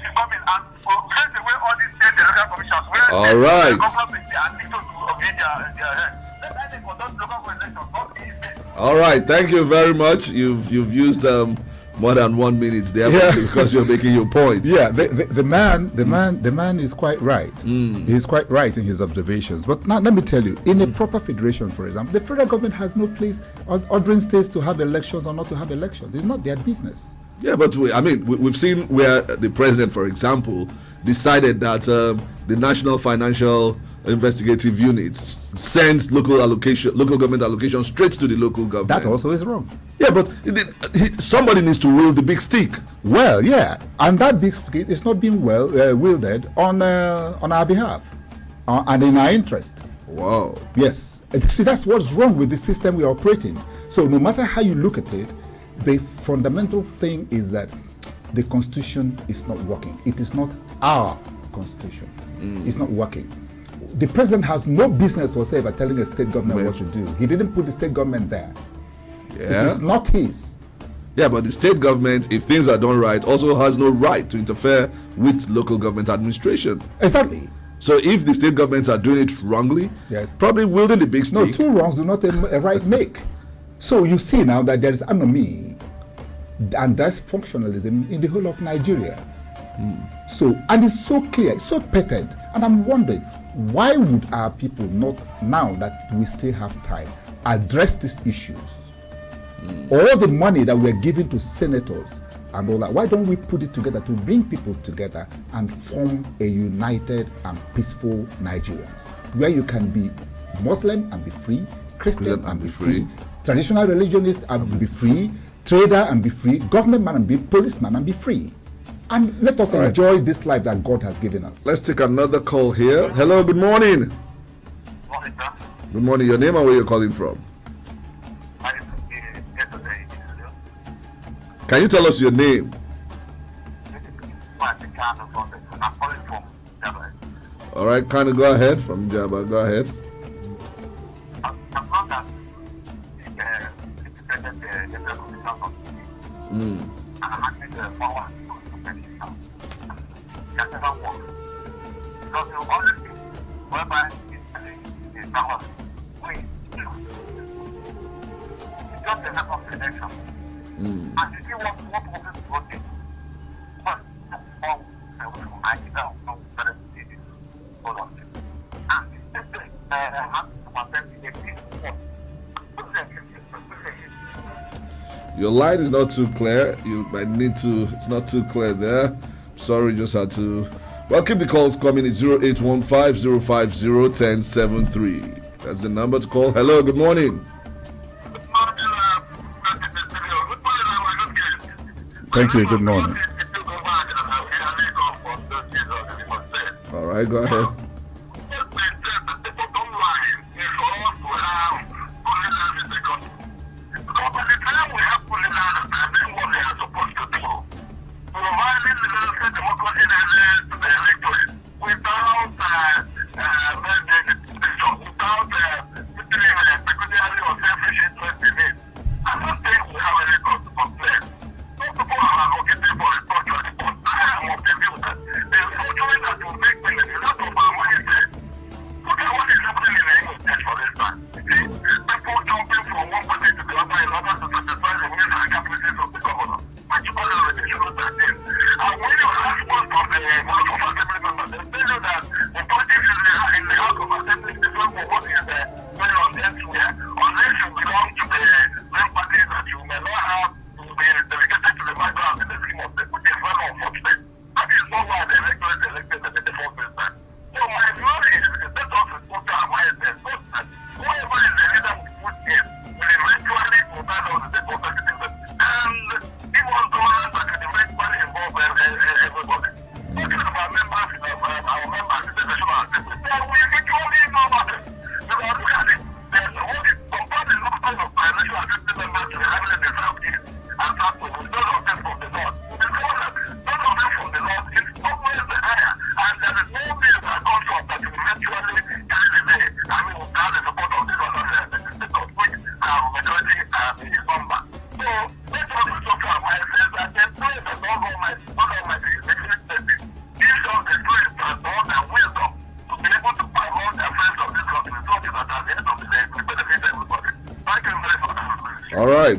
Speaker 14: should come in and face away all these state local commissions.
Speaker 1: All right. All right. Thank you very much. You've used more than 1 minute there because you're making your point.
Speaker 2: Yeah, the man is quite right. He's quite right in his observations. But now let me tell you, in a proper federation, for example, the federal government has no place ordering states to have elections or not to have elections. It's not their business.
Speaker 1: Yeah, but we've seen where the president, for example, decided that the National Financial Investigative Units sends local government allocation straight to the local government.
Speaker 2: That also is wrong.
Speaker 1: Yeah, but somebody needs to wield the big stick.
Speaker 2: Well, yeah, and that big stick is not being wielded on our behalf and in our interest.
Speaker 1: Wow.
Speaker 2: Yes. See, that's what's wrong with the system we are operating. So no matter how you look at it, the fundamental thing is that the Constitution is not working. It is not our Constitution. It's not working. The president has no business whatsoever telling a state government what to do. He didn't put the state government there.
Speaker 1: Yeah.
Speaker 2: It is not his.
Speaker 1: Yeah, but the state government, if things are done right, also has no right to interfere with local government administration.
Speaker 2: Exactly.
Speaker 1: So if the state governments are doing it wrongly,
Speaker 2: yes,
Speaker 1: probably wielding the big stick.
Speaker 2: No, two wrongs do not a right make. So you see now that there is anomy and that's functionalism in the whole of Nigeria. So, and it's so clear, it's so patent, and I'm wondering, why would our people not, now that we still have time, address these issues? All the money that we're giving to senators and all that, why don't we put it together to bring people together and form a united and peaceful Nigerians, where you can be Muslim and be free, Christian and be free, traditional religionist and be free, trader and be free, government man and be policeman and be free. And let us enjoy this life that God has given us.
Speaker 1: Let's take another call here. Hello, good morning.
Speaker 14: Morning, sir.
Speaker 1: Good morning. Your name and where you're calling from? Can you tell us your name?
Speaker 14: I'm calling from Java.
Speaker 1: All right, kind of go ahead from Java. Go ahead.
Speaker 14: As long as the I'm actually the forward can never work. Because you always think whereby is power. It's just a lack of selection. And you see what office voting. But I don't know whether it is hold on. And I have to compare the
Speaker 1: Your line is not too clear. You might need to. It's not too clear there. Sorry, just had to. Well, keep the calls coming at 0815-050-1073. That's the number to call. Hello, good morning.
Speaker 2: Thank you. Good morning.
Speaker 1: All right, go ahead.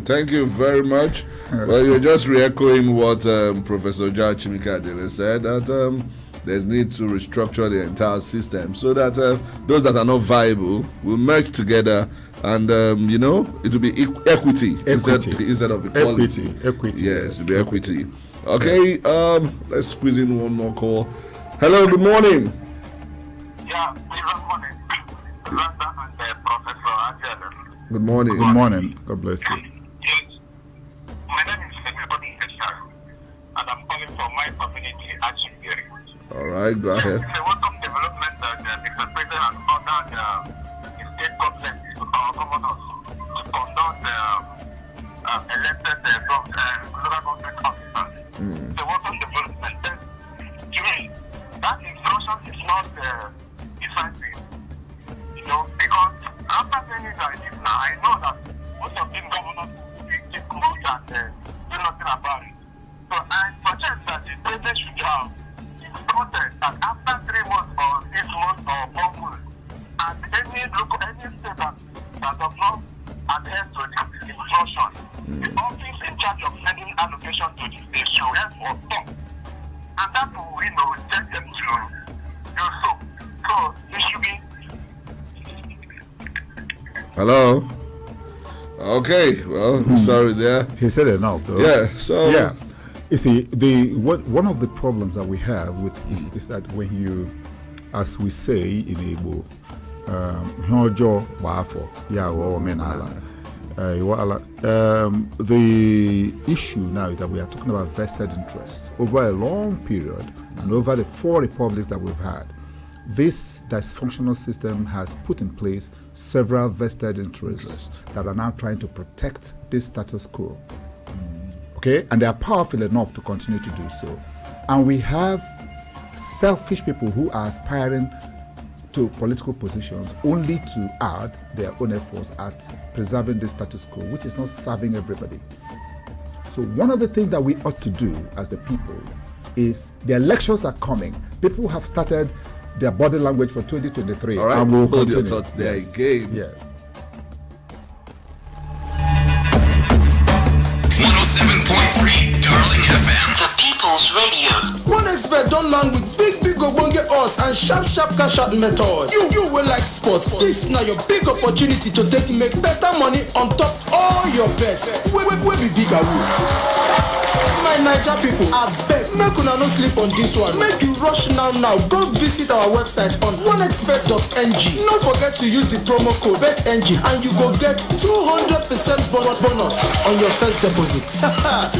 Speaker 1: Thank you very much. Well, you're just re-echoing what Professor Jachimikadele said, that there's need to restructure the entire system so that those that are not viable will merge together and, it will be equity. Instead of equality.
Speaker 2: Equity.
Speaker 1: Yes, it will be equity. Okay, let's squeeze in one more call. Hello, good morning.
Speaker 14: Yeah, good morning.
Speaker 1: Good morning.
Speaker 2: Good morning. God bless you.
Speaker 14: My name is everybody Heshar, and I'm calling from my community, Achibiri.
Speaker 1: All right, go ahead.
Speaker 14: It's a welcome development that Mr. President has ordered the state government, our governors, to conduct elected local government officers. It's a welcome development. To me, that instruction is not decisive, because after saying like this now, I know that most of these governors will take note and that does not adhere to the instruction, the office in charge of sending allocation to the state should help or stop. And that will, get them to do so. So, it should be.
Speaker 1: Hello? Okay, well, sorry there.
Speaker 2: He said enough, though.
Speaker 1: Yeah, so...
Speaker 2: Yeah. You see, one of the problems that we have with is that when you, as we say in Igbo, the issue now is that we are talking about vested interests over a long period and over the 4 republics that we've had. This dysfunctional system has put in place several vested interests that are now trying to protect this status quo. Okay, and they are powerful enough to continue to do so. And we have selfish people who are aspiring to political positions only to add their own efforts at preserving the status quo, which is not serving everybody. So one of the things that we ought to do as the people is, the elections are coming. People have started their body language for 2023.
Speaker 1: All right,
Speaker 2: and we'll
Speaker 1: hold your
Speaker 2: continue.
Speaker 1: thoughts there again.
Speaker 2: Yes.
Speaker 3: 107.3 Darling FM.
Speaker 12: The People's Radio.
Speaker 15: One expert don't land with big ogbonge odds and sharp cash out method. You will like sports. This now your big opportunity to make better money on top all your bets. We be bigger wolf. My Niger people, I beg, make una no sleep on this one. Make you rush now. Go visit our website on oneexpert.ng. Don't forget to use the promo code BETNG and you go get 200% bonus on your first deposit.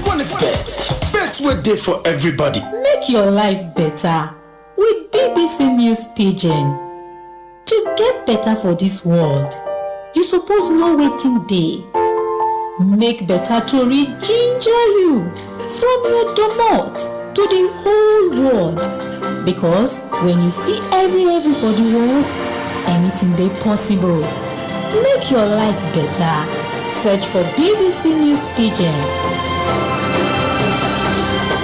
Speaker 15: OneXpert, bet wey dey for everybody.
Speaker 16: Make your life better with BBC News Pidgin. To get better for this world, you suppose know wetin dey. Make better tori ginger you from your domot to the whole world. Because when you see every for the world, anything dey possible. Make your life better. Search for BBC News Pidgin.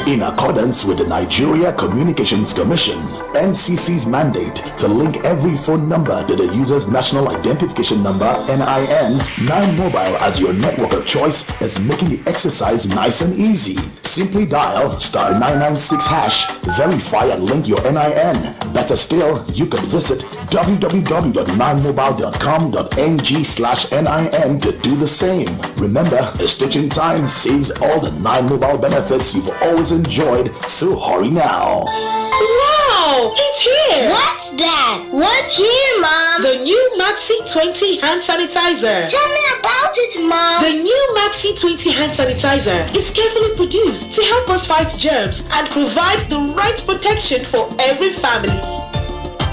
Speaker 3: In accordance with the Nigeria Communications Commission, NCC's mandate to link every phone number to the user's national identification number, NIN, 9 Mobile as your network of choice is making the exercise nice and easy. Simply dial *996#, verify and link your NIN. Better still, you can visit www.9mobile.com.ng/NIN to do the same. Remember, a stitching time saves all the 9 Mobile benefits you've always enjoyed, so hurry now.
Speaker 9: Wow, it's here.
Speaker 7: What's that? What's here, Mom?
Speaker 9: The new Maxi 20 hand sanitizer.
Speaker 7: Tell me about it, Mom.
Speaker 9: The new Maxi 20 hand sanitizer is carefully produced to help us fight germs and provide the right protection for every family.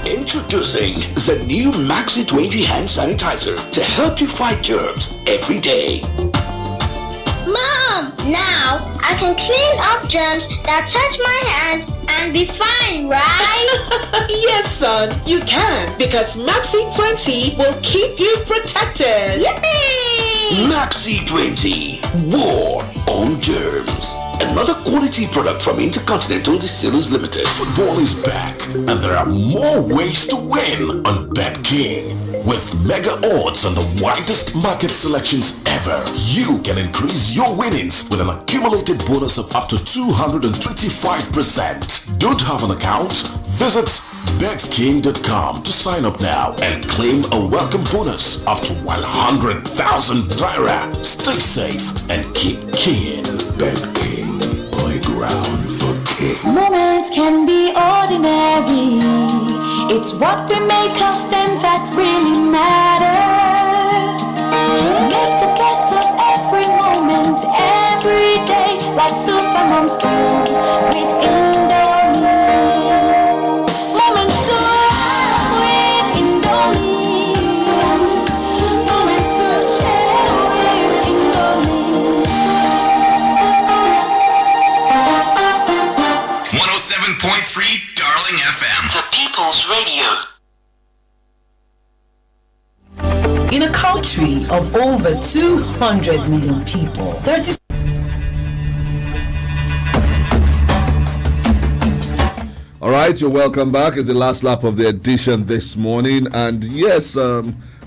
Speaker 3: Introducing the new Maxi 20 hand sanitizer to help you fight germs every day.
Speaker 7: Mom, now I can clean up germs that touch my hands and be fine, right?
Speaker 9: Yes, son, you can, because Maxi 20 will keep you protected.
Speaker 7: Yippee!
Speaker 3: Maxi 20, War on Germs. Another quality product from Intercontinental Distillers Limited. Football is back, and there are more ways to win on BetKing. With mega odds and the widest market selections ever, you can increase your winnings with an accumulated bonus of up to 225%. Don't have an account? Visit betking.com to sign up now and claim a welcome bonus up to 100,000 naira. Stay safe and keep keying. BetKing, playground for king.
Speaker 4: Moments can be ordinary. It's what we make of them that really matter. Make the best of every moment, every day, like Supermom's do with Indomie. Moments to laugh with Indomie. Moments to share with Indomie.
Speaker 3: 107.3 Darling FM.
Speaker 12: The People's Radio.
Speaker 13: In a country of over 200 million people, 30.
Speaker 1: All right, you're welcome back. It's the last lap of the edition this morning. And yes,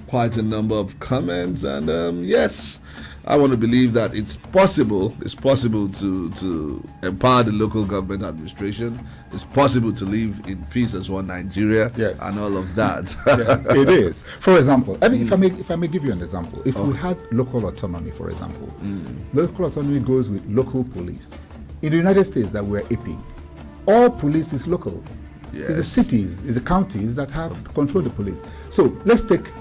Speaker 1: quite a number of comments, and yes, I want to believe that it's possible to empower the local government administration. It's possible to live in peace as one Nigeria,
Speaker 2: yes,
Speaker 1: and all of that.
Speaker 2: Yes, it is. For example, I mean, if I may give you an example, if we had local autonomy, for example, local autonomy goes with local police. In the United States that we're aping, all police is local. Yes. It's the cities, it's the counties that have to control the police. So let's take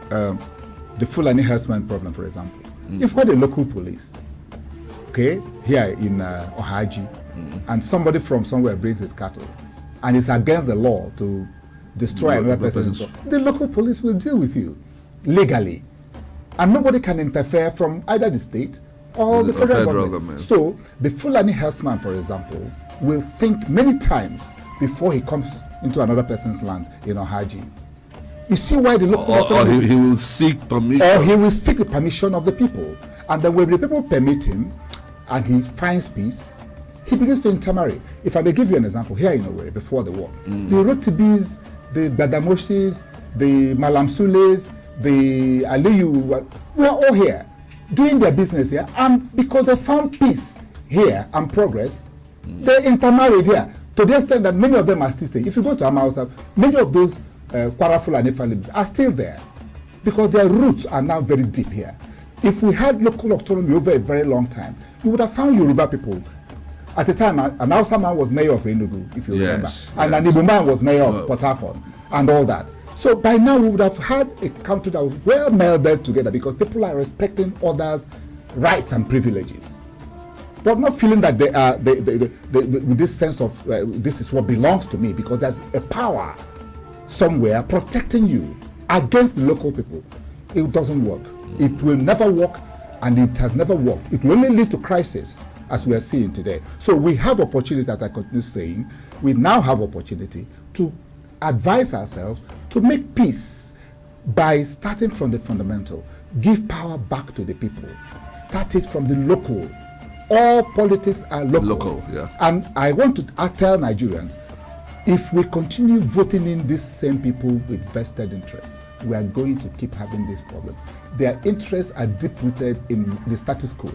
Speaker 2: the Fulani herdsman problem, for example. If we had a local police, okay, here in Ohaji, and somebody from somewhere brings his cattle, and it's against the law to destroy another person, the local police will deal with you legally, and nobody can interfere from either the state or the federal government. So the Fulani herdsman, for example, will think many times before he comes into another person's land in Ohaji. You see why the local authority...
Speaker 1: Or he will seek permission.
Speaker 2: Or he will seek the permission of the people. And then when the people permit him, and he finds peace, he begins to intermarry. If I may give you an example, here in Owerri, before the war, the Rotibis, the Badamoshis, the Malamsules, the Aliyu, we are all here, doing their business here, and because they found peace here and progress, they intermarried here, to the extent that many of them are still staying. If you go to Amausa, many of those Kwara Fulani families are still there because their roots are now very deep here. If we had local autonomy over a very long time, you would have found Yoruba people. At the time, an Hausa man was mayor of Enugu, if you remember, and an Igbo man was mayor of Port Harcourt, and all that. So by now, we would have had a country that was well melded together because people are respecting others' rights and privileges, but not feeling that they are with this sense of this is what belongs to me, because there's a power somewhere protecting you against the local people. It doesn't work. It will never work, and it has never worked. It will only lead to crisis, as we are seeing today. So we have opportunities, as I continue saying, we now have opportunity to advise ourselves to make peace by starting from the fundamental. Give power back to the people. Start it from the local. All politics are local. And I want to tell Nigerians, if we continue voting in these same people with vested interests, we are going to keep having these problems. Their interests are deep-rooted in the status quo.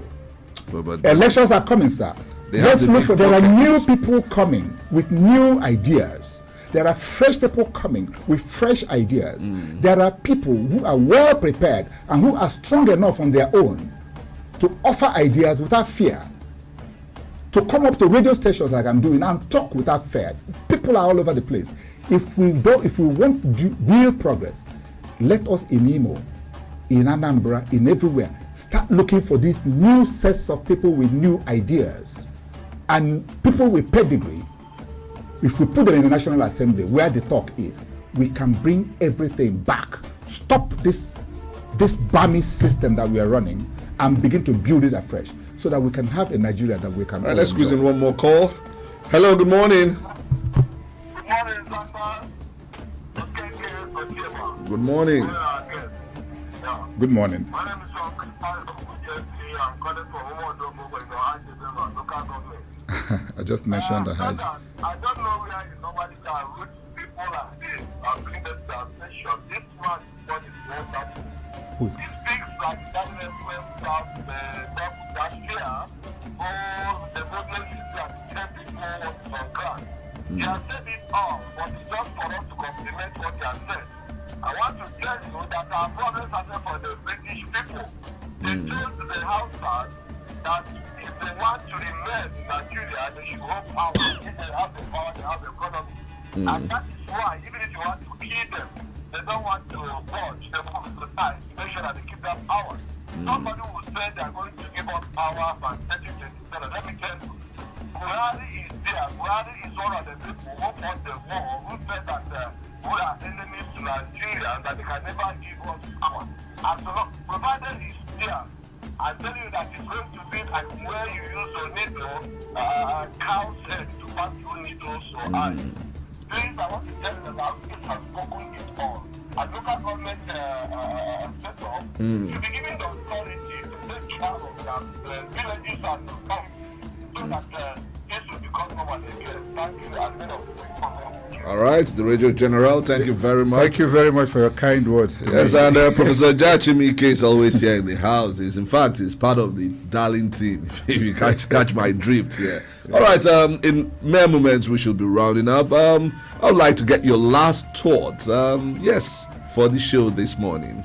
Speaker 2: Elections are coming, sir. Let's look for, there are new people coming with new ideas. There are fresh people coming with fresh ideas. There are people who are well prepared and who are strong enough on their own to offer ideas without fear, to come up to radio stations like I'm doing and talk without fear. People are all over the place. If we want to do real progress, let us in Imo, in Anambra, in everywhere, start looking for these new sets of people with new ideas and people with pedigree. If we put them in the National Assembly where the talk is, we can bring everything back. Stop this Burmese system that we are running and begin to build it afresh so that we can have a Nigeria that we can.
Speaker 1: All right, let's squeeze in one more call. Hello, good morning.
Speaker 14: Good morning, Zandas. Okeke, Otigba.
Speaker 1: Good morning.
Speaker 2: Good morning.
Speaker 14: My name is Okeke. I'm calling from Omodogo in the local government.
Speaker 2: I just mentioned the Hajj.
Speaker 14: I don't know where you normally can root people like this and bring them to the station. This man is what is wonderful. He speaks like that reference of the people that fear all the problems that 10 people on ground. He has said it all, but it's just for us to compliment what he has said. I want to tell you that our problems are for the British people. They told the Hausas that if they want to remain in Nigeria, they should hold power. If they have the power, they have the economy. And that is why, even if you want to kill them, they don't want to watch them off the side to make sure that they keep their power. Somebody will say they are going to give up power by 2027. Let me tell you, Buhari is there. Buhari is one of the people who fought the war, who said that we are enemies to Nigeria and that they can never give us power. And so, provided he's there, I tell you that it's going to be like where you use a needle, cow's head to pass through needles or eyes. Things I want to tell you about, it has spoken it all. A local government setup should be given the authority to take care of the villages and the towns so that this will become normal again. Thank you, and many of you.
Speaker 1: All right, the Radio General, thank you very much.
Speaker 2: Thank you very much for your kind words to
Speaker 1: Yes,
Speaker 2: me.
Speaker 1: and Professor Jachimike is always here in the house. In fact, he's part of the Darling team, if you catch my drift here. Yeah. All right, in mere moments, we should be rounding up. I would like to get your last thoughts, for the show this morning.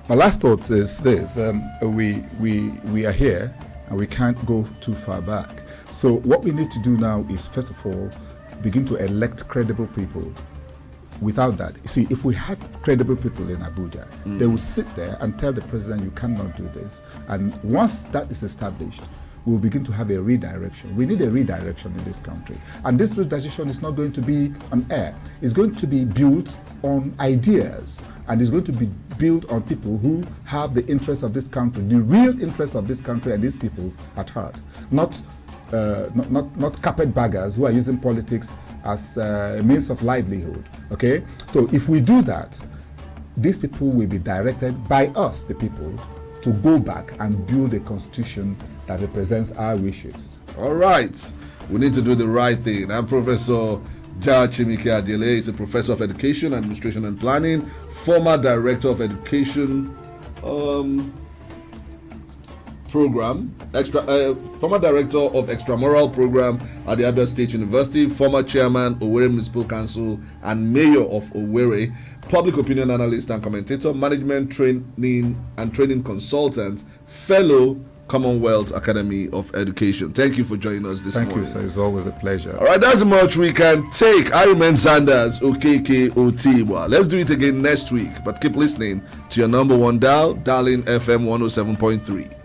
Speaker 2: My last thought is this. We are here, and we can't go too far back. So what we need to do now is, first of all, begin to elect credible people. Without that, you see, if we had credible people in Abuja, they would sit there and tell the president, you cannot do this. And once that is established, we'll begin to have a redirection. We need a redirection in this country. And this redirection is not going to be on air. It's going to be built on ideas. And it's going to be built on people who have the interests of this country, the real interests of this country and these people at heart. Not carpetbaggers who are using politics as a means of livelihood. Okay? So if we do that, these people will be directed by us, the people, to go back and build a constitution that represents our wishes.
Speaker 1: All right. We need to do the right thing. I'm Professor Jachimike Adele. He's a professor of education, administration and planning, former director of education program, former director of extramural program at the Abia State University, former chairman Owerri Municipal Council and mayor of Owerri, public opinion analyst and commentator, management training consultant, fellow Commonwealth Academy of Education. Thank you for joining us this morning.
Speaker 2: Thank you, sir. It's always a pleasure.
Speaker 1: All right, that's much we can take. I remain Zandas, Okeke, Otigba. Let's do it again next week, but keep listening to your number one dial, Darling FM 107.3.